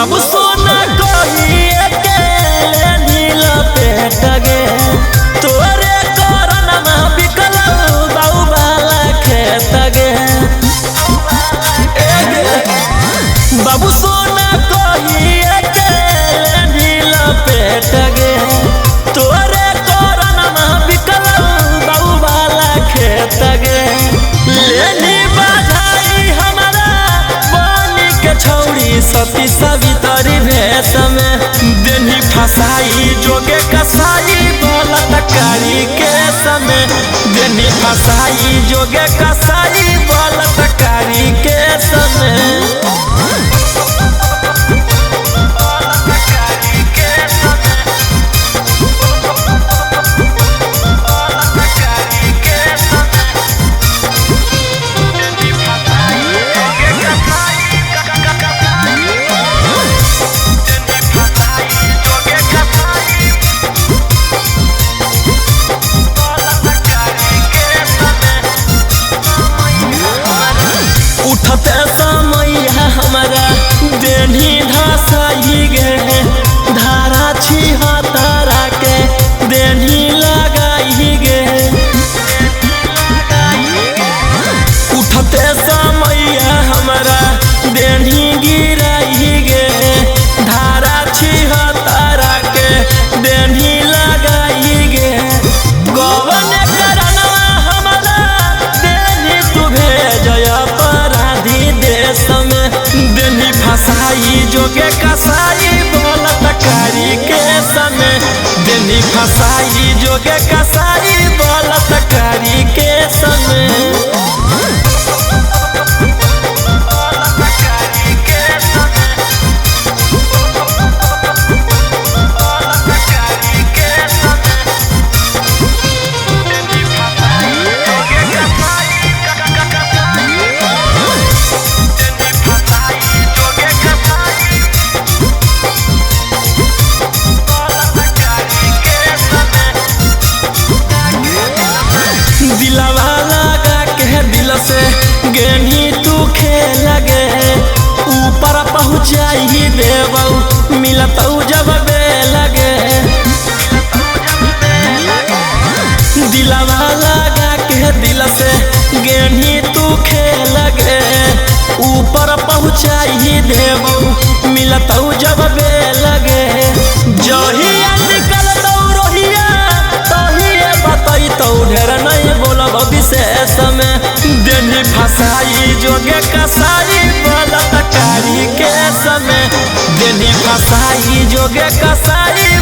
बाबू सोना कहिए के नील पेट गे तोरे करन में बिकल बाऊ वाला खेत गे बाबू सोना कहिए के नील पेट गे तोरे करन में बिकल बाऊ वाला खेत गे लेनी बधाई हमारा बनी के छौड़ी सती सवितरी भेष में देनी फसाई जोगे कसाई बलात्कारी के समय देनी फसाई जोगे कसाई बलात्कारी के समय उठते समय हमारा देनी धसाई गे धारा छिहत्तरा के देनी लगाई गे उठते समय हमारा देनी गिराई गे धारा छिहत्तरा के देनी लगाई गे गवन करनवा हमारा देनी तू भेजया देश में देनी फसाई जोगे कसाई बलात्कारी के समय देनी फसाई जोगे कसाई बलात्कारी के समय दिलवा लगा के दिल से गेनी तू खेल गे ऊपर पहुँचाई देबऊ मिलतऊ जब बेल गे दिलवा लगा के दिल से गेनी तू खेल गे ऊपर पहुँचाई देबऊ मिलतऊ जब बेल गे जहिया निकल दौ रोहिया तहिए बतैतौ ढेर नहीं बोलब विशेष में देनी फसाई जोगे कसाई बलात्कारी के समय देनी फसाई जोगे कसाई